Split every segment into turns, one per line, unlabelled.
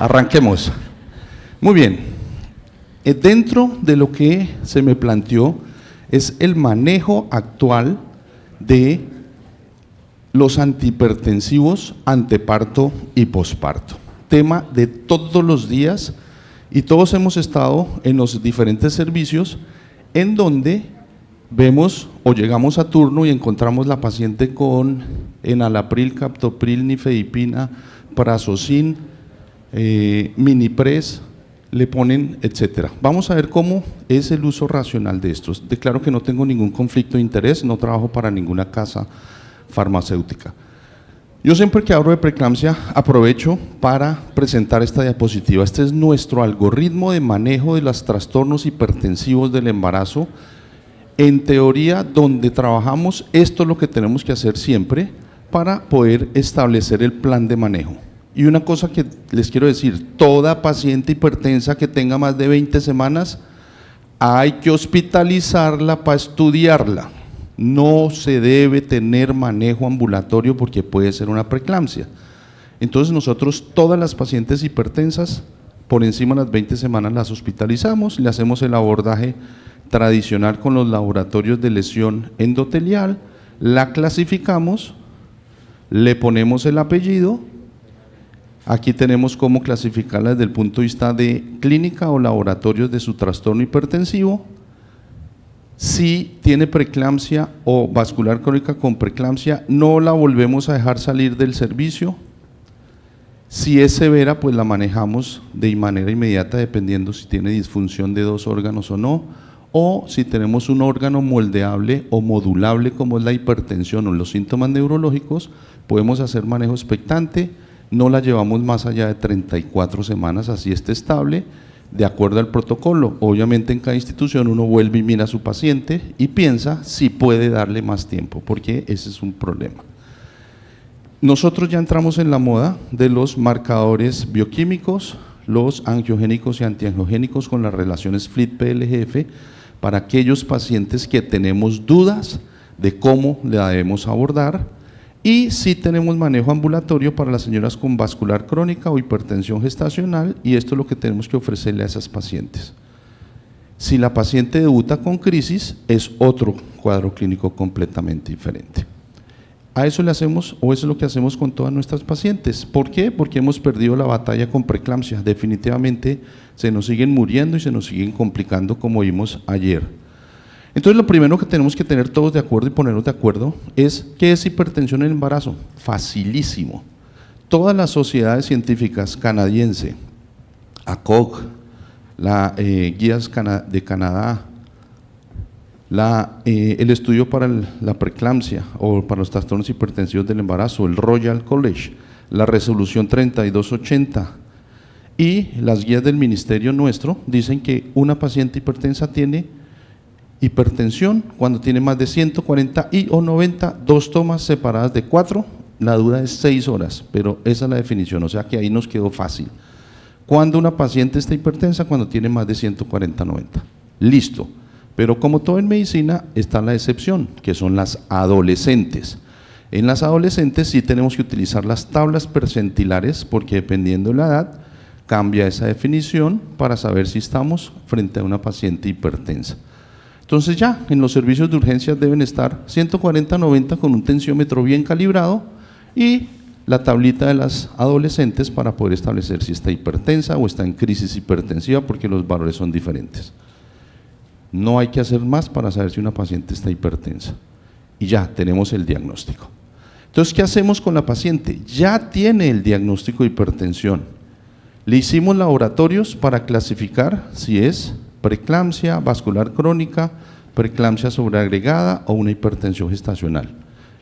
Arranquemos. Muy bien. Dentro de lo que se me planteó es el manejo actual de los antihipertensivos anteparto y posparto. Tema de todos los días y todos hemos estado en los diferentes servicios en donde vemos o llegamos a turno y encontramos la paciente con enalapril, captopril, nifedipina, prazosin, minipres, le ponen, etcétera. Vamos a ver cómo es el uso racional de estos. Declaro que no tengo ningún conflicto de interés, no trabajo para ninguna casa farmacéutica. Yo siempre que hablo de preeclampsia aprovecho para presentar esta diapositiva. Este es nuestro algoritmo de manejo de los trastornos hipertensivos del embarazo. En teoría, donde trabajamos, esto es lo que tenemos que hacer siempre para poder establecer el plan de manejo. Y una cosa que les quiero decir, toda paciente hipertensa que tenga más de 20 semanas, hay que hospitalizarla para estudiarla. No se debe tener manejo ambulatorio porque puede ser una preeclampsia. Entonces nosotros todas las pacientes hipertensas, por encima de las 20 semanas las hospitalizamos, le hacemos el abordaje tradicional con los laboratorios de lesión endotelial, la clasificamos, le ponemos el apellido. Aquí tenemos cómo clasificarla desde el punto de vista de clínica o laboratorios de su trastorno hipertensivo. Si tiene preeclampsia o vascular crónica con preeclampsia, no la volvemos a dejar salir del servicio. Si es severa, pues la manejamos de manera inmediata dependiendo si tiene disfunción de dos órganos o no, o si tenemos un órgano moldeable o modulable como es la hipertensión o los síntomas neurológicos, podemos hacer manejo expectante. No la llevamos más allá de 34 semanas, así esté estable, de acuerdo al protocolo. Obviamente en cada institución uno vuelve y mira a su paciente y piensa si puede darle más tiempo, porque ese es un problema. Nosotros ya entramos en la moda de los marcadores bioquímicos, los angiogénicos y antiangiogénicos con las relaciones FLIT-PLGF, para aquellos pacientes que tenemos dudas de cómo le debemos abordar. Y sí tenemos manejo ambulatorio para las señoras con vascular crónica o hipertensión gestacional, y esto es lo que tenemos que ofrecerle a esas pacientes. Si la paciente debuta con crisis, es otro cuadro clínico completamente diferente. A eso le hacemos, o eso es lo que hacemos con todas nuestras pacientes. ¿Por qué? Porque hemos perdido la batalla con preeclampsia. Definitivamente se nos siguen muriendo y se nos siguen complicando, como vimos ayer. Entonces lo primero que tenemos que tener todos de acuerdo y ponernos de acuerdo es ¿qué es hipertensión en el embarazo? Facilísimo. Todas las sociedades científicas canadiense, ACOG, la Guías de Canadá, el estudio para la preeclampsia o para los trastornos hipertensivos del embarazo, el Royal College, la resolución 3280 y las guías del ministerio nuestro dicen que una paciente hipertensa tiene hipertensión cuando tiene más de 140 y o 90, 2 tomas separadas de 4, la duda es 6 horas, pero esa es la definición, o sea que ahí nos quedó fácil. Cuando una paciente está hipertensa, cuando tiene más de 140, 90, listo. Pero como todo en medicina está la excepción, que son las adolescentes. En las adolescentes sí tenemos que utilizar las tablas percentilares, porque dependiendo de la edad, cambia esa definición para saber si estamos frente a una paciente hipertensa. Entonces ya en los servicios de urgencias deben estar 140-90 con un tensiómetro bien calibrado y la tablita de las adolescentes para poder establecer si está hipertensa o está en crisis hipertensiva, porque los valores son diferentes. No hay que hacer más para saber si una paciente está hipertensa y ya tenemos el diagnóstico. Entonces, ¿qué hacemos con la paciente? Ya tiene el diagnóstico de hipertensión. Le hicimos laboratorios para clasificar si es preeclampsia vascular crónica, preeclampsia sobreagregada o una hipertensión gestacional.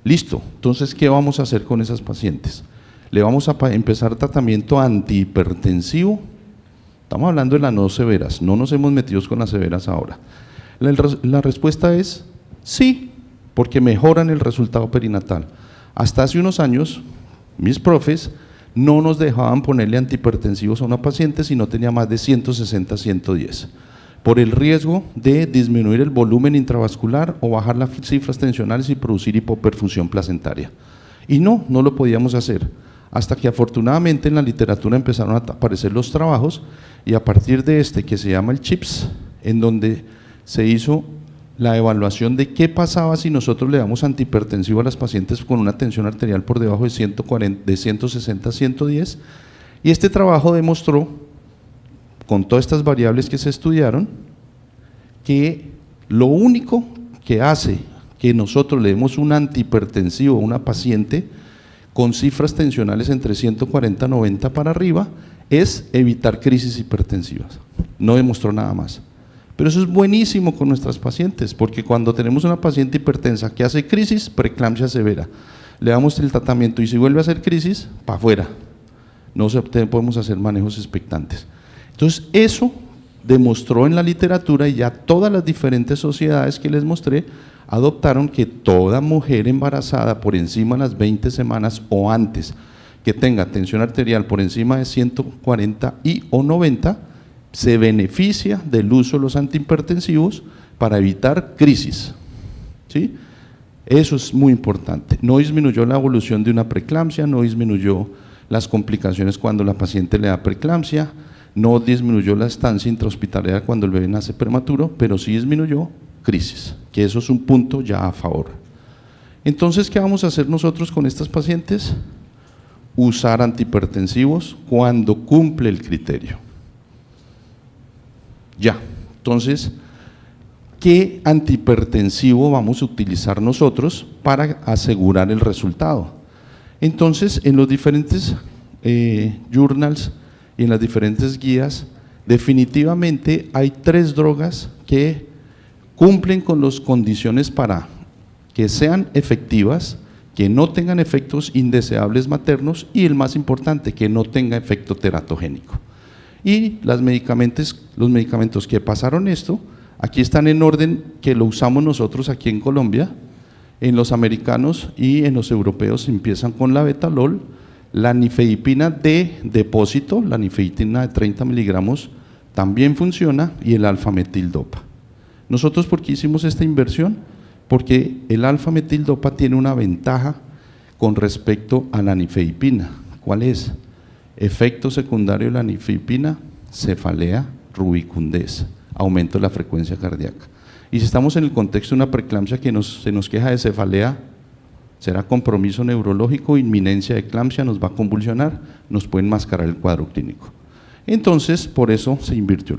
Listo, entonces ¿qué vamos a hacer con esas pacientes? Le vamos a empezar tratamiento antihipertensivo. Estamos hablando de las no severas, no nos hemos metido con las severas ahora. La respuesta es sí, porque mejoran el resultado perinatal. Hasta hace unos años, mis profes no nos dejaban ponerle antihipertensivos a una paciente si no tenía más de 160-110. Por el riesgo de disminuir el volumen intravascular o bajar las cifras tensionales y producir hipoperfusión placentaria. Y no lo podíamos hacer. hasta que afortunadamente en la literatura empezaron a aparecer los trabajos, y a partir de este que se llama el CHIPS, en donde se hizo la evaluación de qué pasaba si nosotros le damos antihipertensivo a las pacientes con una tensión arterial por debajo de 140, de 160 a 110, y este trabajo demostró, con todas estas variables que se estudiaron, que lo único que hace que nosotros le demos un antihipertensivo a una paciente con cifras tensionales entre 140 a 90 para arriba es evitar crisis hipertensivas. No demostró nada más. Pero eso es buenísimo con nuestras pacientes, porque cuando tenemos una paciente hipertensa que hace crisis, preeclampsia severa, le damos el tratamiento y si vuelve a hacer crisis, para afuera. No podemos hacer manejos expectantes. Entonces, eso demostró en la literatura, y ya todas las diferentes sociedades que les mostré adoptaron que toda mujer embarazada por encima de las 20 semanas o antes, que tenga tensión arterial por encima de 140 y o 90, se beneficia del uso de los antihipertensivos para evitar crisis, ¿sí? Eso es muy importante. No disminuyó la evolución de una preeclampsia, no disminuyó las complicaciones cuando la paciente le da preeclampsia, no disminuyó la estancia intrahospitalaria cuando el bebé nace prematuro, pero sí disminuyó crisis, que eso es un punto ya a favor. Entonces, ¿qué vamos a hacer nosotros con estas pacientes? Usar antihipertensivos cuando cumple el criterio. Ya, entonces, ¿qué antihipertensivo vamos a utilizar nosotros para asegurar el resultado? Entonces, en los diferentes journals y en las diferentes guías, definitivamente hay 3 drogas que cumplen con las condiciones para que sean efectivas, que no tengan efectos indeseables maternos y, el más importante, que no tenga efecto teratogénico. Y los medicamentos que pasaron esto, aquí están en orden que lo usamos nosotros aquí en Colombia. En los americanos y en los europeos empiezan con la betalol, la nifedipina de depósito, la nifedipina de 30 miligramos también funciona, y el alfa-metildopa. Nosotros, ¿por qué hicimos esta inversión? Porque el alfa-metildopa tiene una ventaja con respecto a la nifedipina. ¿Cuál es? Efecto secundario de la nifedipina: cefalea, rubicundez, aumento de la frecuencia cardíaca. Y si estamos en el contexto de una preeclampsia que se nos queja de cefalea, será compromiso neurológico, inminencia de eclampsia, nos va a convulsionar, nos puede enmascarar el cuadro clínico. Entonces, por eso se invirtió.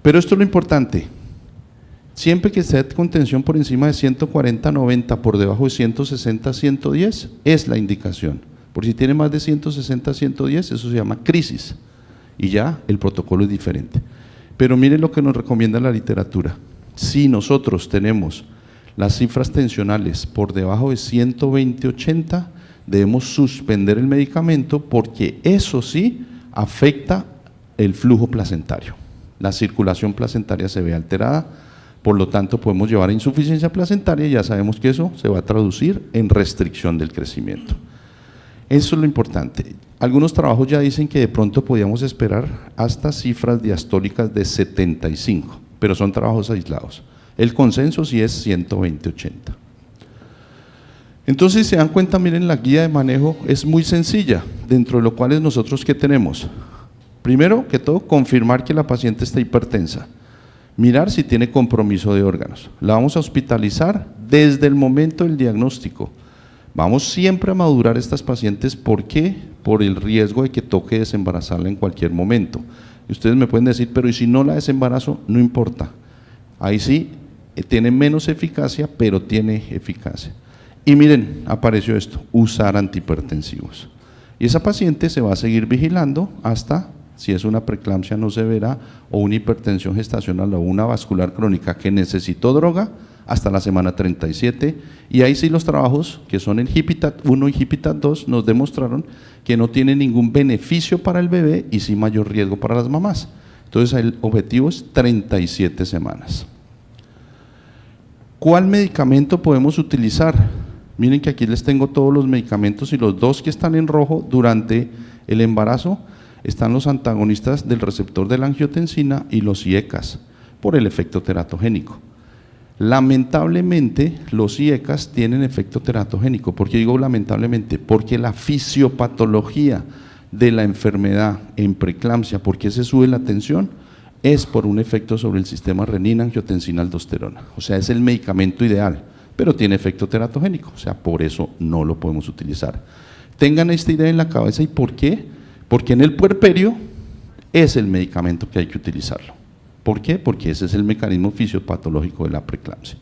Pero esto es lo importante: siempre que esté con tensión por encima de 140-90, por debajo de 160-110, es la indicación. Por si tiene más de 160-110, eso se llama crisis, y ya el protocolo es diferente. Pero miren lo que nos recomienda la literatura. Si nosotros tenemos las cifras tensionales por debajo de 120-80, debemos suspender el medicamento, porque eso sí afecta el flujo placentario. La circulación placentaria se ve alterada, por lo tanto podemos llevar a insuficiencia placentaria, y ya sabemos que eso se va a traducir en restricción del crecimiento. Eso es lo importante. Algunos trabajos ya dicen que de pronto podíamos esperar hasta cifras diastólicas de 75, pero son trabajos aislados. El consenso sí es 120-80. Entonces, si se dan cuenta, miren, la guía de manejo es muy sencilla, dentro de lo cual nosotros, ¿qué tenemos? Primero que todo, confirmar que la paciente está hipertensa, mirar si tiene compromiso de órganos. La vamos a hospitalizar desde el momento del diagnóstico. Vamos siempre a madurar estas pacientes. ¿Por qué? Por el riesgo de que toque desembarazarla en cualquier momento. Y ustedes me pueden decir, pero ¿y si no la desembarazo? No importa. Ahí sí tiene menos eficacia, pero tiene eficacia. Y miren, apareció esto: usar antihipertensivos. Y esa paciente se va a seguir vigilando hasta, si es una preeclampsia no severa o una hipertensión gestacional o una vascular crónica que necesitó droga, hasta la semana 37, y ahí sí los trabajos que son en HIPITAT 1 y HIPITAT 2 nos demostraron que no tiene ningún beneficio para el bebé y sí mayor riesgo para las mamás. Entonces el objetivo es 37 semanas. ¿Cuál medicamento podemos utilizar? Miren que aquí les tengo todos los medicamentos, y los 2 que están en rojo durante el embarazo están los antagonistas del receptor de la angiotensina y los IECAS, por el efecto teratogénico. Lamentablemente, los IECAS tienen efecto teratogénico. ¿Por qué digo lamentablemente? Porque la fisiopatología de la enfermedad en preeclampsia, ¿por qué se sube la tensión? Es por un efecto sobre el sistema renina-angiotensina-aldosterona. O sea, es el medicamento ideal, pero tiene efecto teratogénico. O sea, por eso no lo podemos utilizar. Tengan esta idea en la cabeza. ¿Y por qué? Porque en el puerperio es el medicamento que hay que utilizarlo. ¿Por qué? Porque ese es el mecanismo fisiopatológico de la preeclampsia.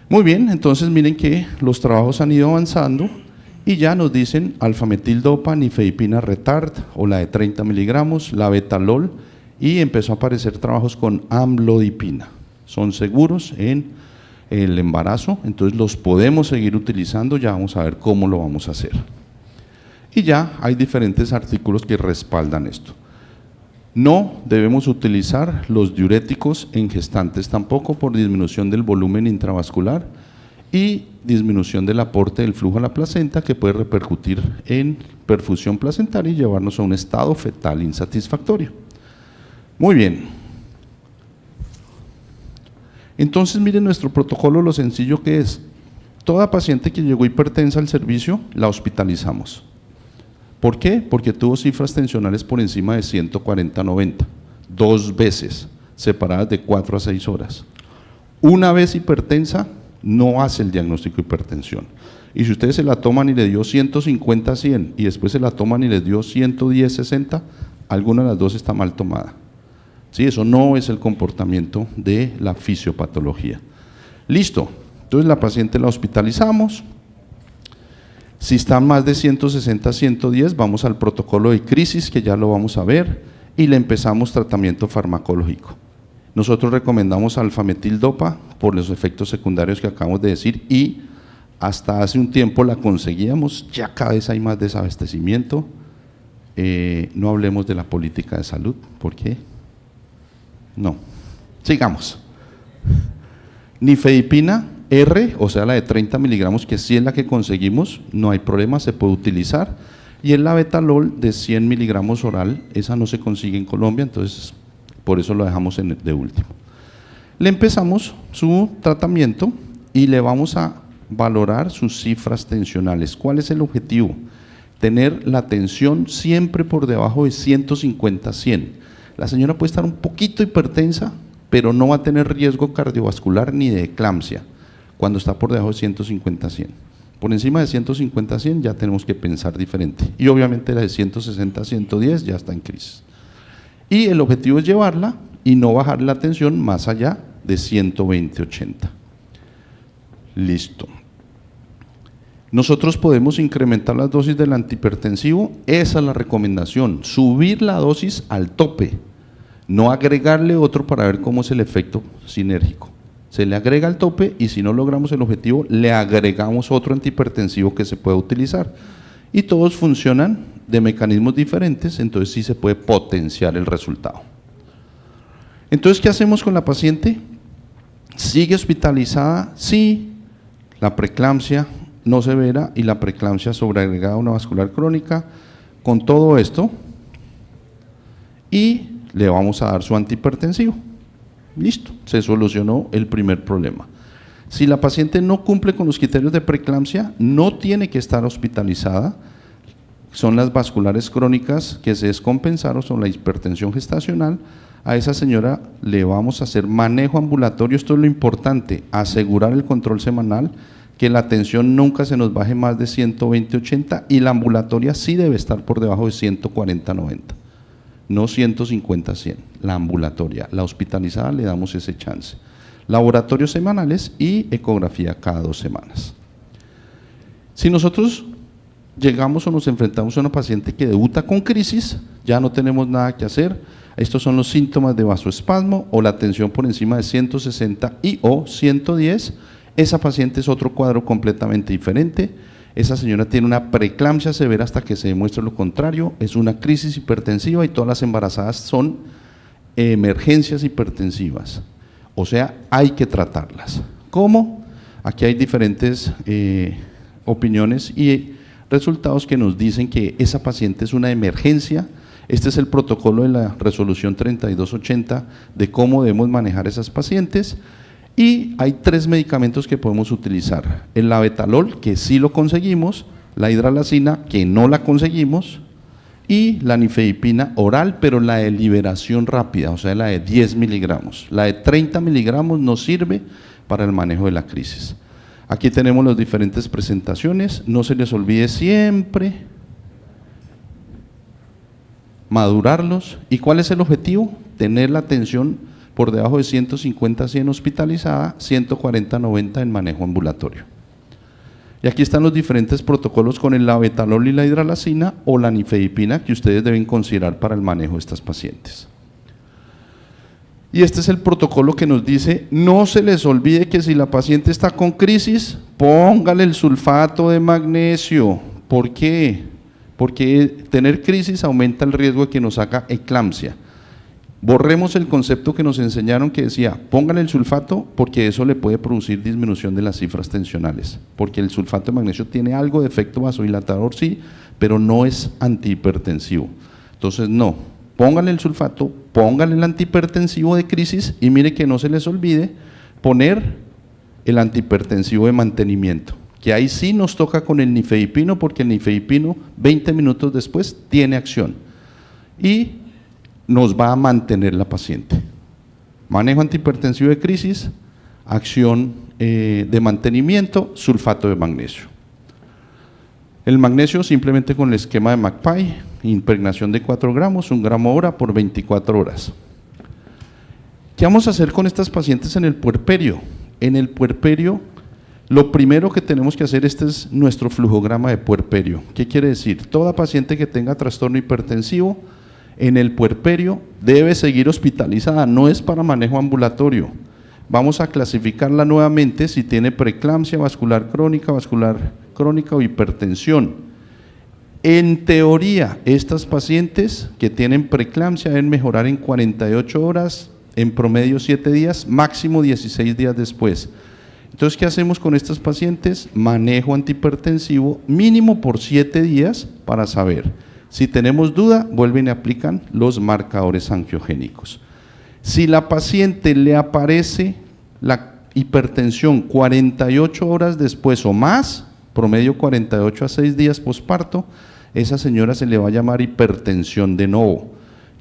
Muy bien, entonces miren que los trabajos han ido avanzando y ya nos dicen alfametildopa, nifedipina retard o la de 30 miligramos, la betalol, y empezó a aparecer trabajos con amlodipina. Son seguros en el embarazo, entonces los podemos seguir utilizando, ya vamos a ver cómo lo vamos a hacer. Y ya hay diferentes artículos que respaldan esto. No debemos utilizar los diuréticos en gestantes tampoco por disminución del volumen intravascular y disminución del aporte del flujo a la placenta que puede repercutir en perfusión placentaria y llevarnos a un estado fetal insatisfactorio. Muy bien. Entonces miren nuestro protocolo, lo sencillo que es. Toda paciente que llegó hipertensa al servicio la hospitalizamos. ¿Por qué? Porque tuvo cifras tensionales por encima de 140/90, 2 veces, separadas de 4 a 6 horas. Una vez hipertensa, no hace el diagnóstico de hipertensión. Y si ustedes se la toman y le dio 150/100 y después se la toman y les dio 110/60, alguna de las dos está mal tomada. Sí, eso no es el comportamiento de la fisiopatología. Listo, entonces la paciente la hospitalizamos. Si están más de 160/110, vamos al protocolo de crisis, que ya lo vamos a ver, y le empezamos tratamiento farmacológico. Nosotros recomendamos alfametildopa por los efectos secundarios que acabamos de decir, y hasta hace un tiempo la conseguíamos, ya cada vez hay más desabastecimiento. No hablemos de la política de salud, ¿por qué? No, sigamos. Nifedipina R, o sea la de 30 miligramos, que sí es la que conseguimos, no hay problema, se puede utilizar. Y el la betalol de 100 miligramos oral, esa no se consigue en Colombia, entonces por eso lo dejamos de último. Le empezamos su tratamiento y le vamos a valorar sus cifras tensionales. ¿Cuál es el objetivo? Tener la tensión siempre por debajo de 150/100. La señora puede estar un poquito hipertensa, pero no va a tener riesgo cardiovascular ni de eclampsia cuando está por debajo de 150/100. Por encima de 150/100 ya tenemos que pensar diferente. Y obviamente la de 160/110 ya está en crisis. Y el objetivo es llevarla y no bajar la tensión más allá de 120/80. Listo. Nosotros podemos incrementar las dosis del antihipertensivo, esa es la recomendación, subir la dosis al tope, no agregarle otro para ver cómo es el efecto sinérgico. Se le agrega al tope y si no logramos el objetivo, le agregamos otro antihipertensivo que se pueda utilizar. Y todos funcionan de mecanismos diferentes, entonces sí se puede potenciar el resultado. Entonces, ¿qué hacemos con la paciente? ¿Sigue hospitalizada? Sí, la preeclampsia no severa y la preeclampsia sobreagregada a una vascular crónica, con todo esto, y le vamos a dar su antihipertensivo. Listo, se solucionó el primer problema. Si la paciente no cumple con los criterios de preeclampsia, no tiene que estar hospitalizada. Son las vasculares crónicas que se descompensaron, son la hipertensión gestacional. A esa señora le vamos a hacer manejo ambulatorio. Esto es lo importante, asegurar el control semanal, que la tensión nunca se nos baje más de 120/80 y la ambulatoria sí debe estar por debajo de 140/90. No 150/100, la ambulatoria. La hospitalizada le damos ese chance. Laboratorios semanales y ecografía cada 2 semanas. Si nosotros llegamos o nos enfrentamos a una paciente que debuta con crisis, ya no tenemos nada que hacer. Estos son los síntomas de vasoespasmo o la tensión por encima de 160 y o 110. Esa paciente es otro cuadro completamente diferente. Esa señora tiene una preeclampsia severa hasta que se demuestre lo contrario, es una crisis hipertensiva y todas las embarazadas son emergencias hipertensivas, o sea, hay que tratarlas. ¿Cómo? Aquí hay diferentes opiniones y resultados que nos dicen que esa paciente es una emergencia. Este es el protocolo de la resolución 3280 de cómo debemos manejar esas pacientes. Y hay 3 medicamentos que podemos utilizar: el labetalol, que sí lo conseguimos; la hidralazina, que no la conseguimos; y la nifedipina oral, pero la de liberación rápida, o sea, la de 10 miligramos. La de 30 miligramos no sirve para el manejo de la crisis. Aquí tenemos las diferentes presentaciones. No se les olvide siempre madurarlos. ¿Y cuál es el objetivo? Tener la tensión por debajo de 150/100 hospitalizada, 140/90 en manejo ambulatorio. Y aquí están los diferentes protocolos con el labetalol y la hidralazina o la nifedipina que ustedes deben considerar para el manejo de estas pacientes. Y este es el protocolo que nos dice: no se les olvide que si la paciente está con crisis, póngale el sulfato de magnesio. ¿Por qué? Porque tener crisis aumenta el riesgo de que nos haga eclampsia. Borremos el concepto que nos enseñaron que decía: póngale el sulfato, porque eso le puede producir disminución de las cifras tensionales, porque el sulfato de magnesio tiene algo de efecto vasodilatador, sí, pero no es antihipertensivo. Entonces no, póngale el sulfato, póngale el antihipertensivo de crisis, y mire que no se les olvide poner el antihipertensivo de mantenimiento, que ahí sí nos toca con el nifedipino, porque el nifedipino 20 minutos después tiene acción y nos va a mantener la paciente. Manejo antihipertensivo de crisis, acción de mantenimiento, sulfato de magnesio. El magnesio simplemente con el esquema de McPie, impregnación de 4 gramos, 1 gramo hora por 24 horas. ¿Qué vamos a hacer con estas pacientes en el puerperio? En el puerperio, lo primero que tenemos que hacer, este es nuestro flujograma de puerperio. ¿Qué quiere decir? Toda paciente que tenga trastorno hipertensivo en el puerperio debe seguir hospitalizada, no es para manejo ambulatorio. Vamos a clasificarla nuevamente si tiene preeclampsia vascular crónica o hipertensión. En teoría, estas pacientes que tienen preeclampsia deben mejorar en 48 horas, en promedio 7 días, máximo 16 días después. Entonces, ¿qué hacemos con estas pacientes? Manejo antihipertensivo mínimo por 7 días para saber. Si tenemos duda, vuelven y aplican los marcadores angiogénicos. Si la paciente le aparece la hipertensión 48 horas después o más, promedio 48 a 6 días posparto, esa señora se le va a llamar hipertensión de novo.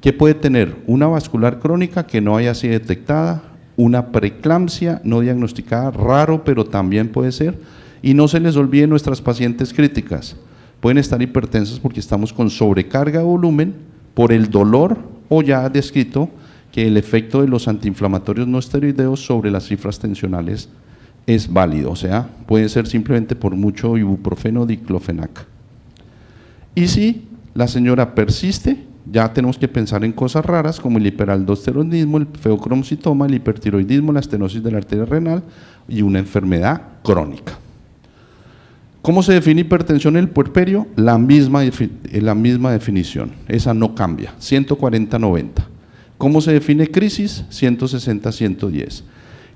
¿Qué puede tener? Una vascular crónica que no haya sido detectada, una preeclampsia no diagnosticada, raro, pero también puede ser. Y no se les olvide nuestras pacientes críticas. Pueden estar hipertensas porque estamos con sobrecarga de volumen por el dolor, o ya descrito que el efecto de los antiinflamatorios no esteroideos sobre las cifras tensionales es válido, o sea, puede ser simplemente por mucho ibuprofeno o diclofenac. Y si la señora persiste, ya tenemos que pensar en cosas raras como el hiperaldosteronismo, el feocromocitoma, el hipertiroidismo, la estenosis de la arteria renal y una enfermedad crónica. ¿Cómo se define hipertensión en el puerperio? La misma definición, esa no cambia, 140/90. ¿Cómo se define crisis? 160/110.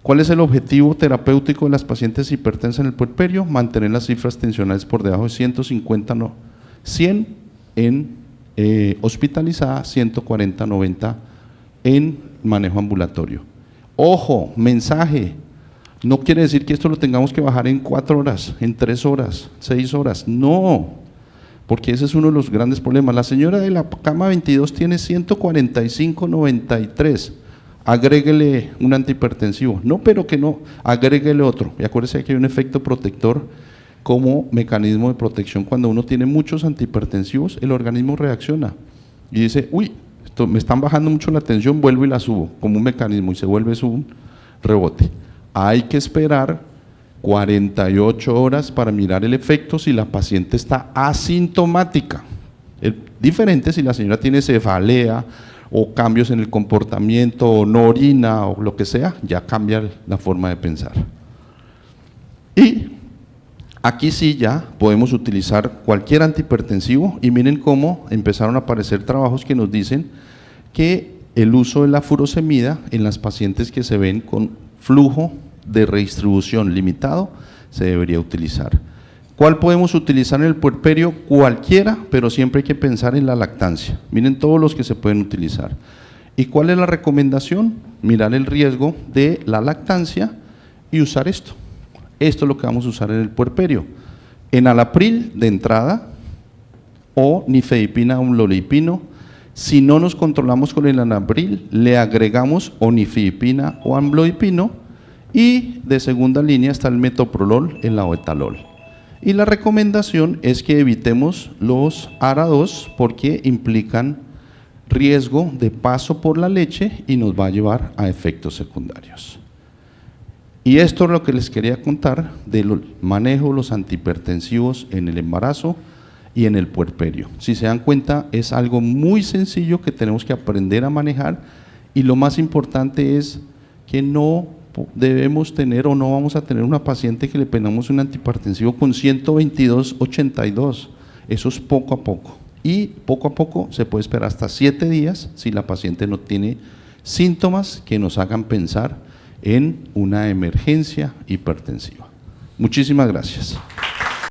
¿Cuál es el objetivo terapéutico de las pacientes hipertensas en el puerperio? Mantener las cifras tensionales por debajo de 150/100 en hospitalizada, 140/90 en manejo ambulatorio. Ojo, mensaje. No quiere decir que esto lo tengamos que bajar en 4 horas, en 3 horas, 6 horas, no, porque ese es uno de los grandes problemas. La señora de la cama 22 tiene 145/93, agréguele un antihipertensivo, no, pero que no, agréguele otro, y acuérdese que hay un efecto protector como mecanismo de protección. Cuando uno tiene muchos antihipertensivos, el organismo reacciona y dice: uy, me están bajando mucho la tensión, vuelvo y la subo, como un mecanismo, y se vuelve un rebote. Hay que esperar 48 horas para mirar el efecto si la paciente está asintomática. Es diferente si la señora tiene cefalea o cambios en el comportamiento o no orina o lo que sea, ya cambia la forma de pensar. Y aquí sí ya podemos utilizar cualquier antihipertensivo, y miren cómo empezaron a aparecer trabajos que nos dicen que el uso de la furosemida en las pacientes que se ven con flujo de redistribución limitado se debería utilizar. ¿Cuál podemos utilizar en el puerperio? Cualquiera, pero siempre hay que pensar en la lactancia. Miren todos los que se pueden utilizar. ¿Y cuál es la recomendación? Mirar el riesgo de la lactancia y usar esto. Esto es lo que vamos a usar en el puerperio. Enalapril de entrada o nifedipina o amlodipino. Si no nos controlamos con el enalapril, le agregamos o nifedipina o amlodipino, y de segunda línea está el metoprolol, el labetalol. Y la recomendación es que evitemos los ARA2 porque implican riesgo de paso por la leche y nos va a llevar a efectos secundarios. Y esto es lo que les quería contar del manejo de los antihipertensivos en el embarazo y en el puerperio. Si se dan cuenta, es algo muy sencillo que tenemos que aprender a manejar, y lo más importante es que no debemos tener o no vamos a tener una paciente que le ponemos un antihipertensivo con 122/82. Eso es poco a poco, y poco a poco se puede esperar hasta 7 días si la paciente no tiene síntomas que nos hagan pensar en una emergencia hipertensiva. Muchísimas gracias.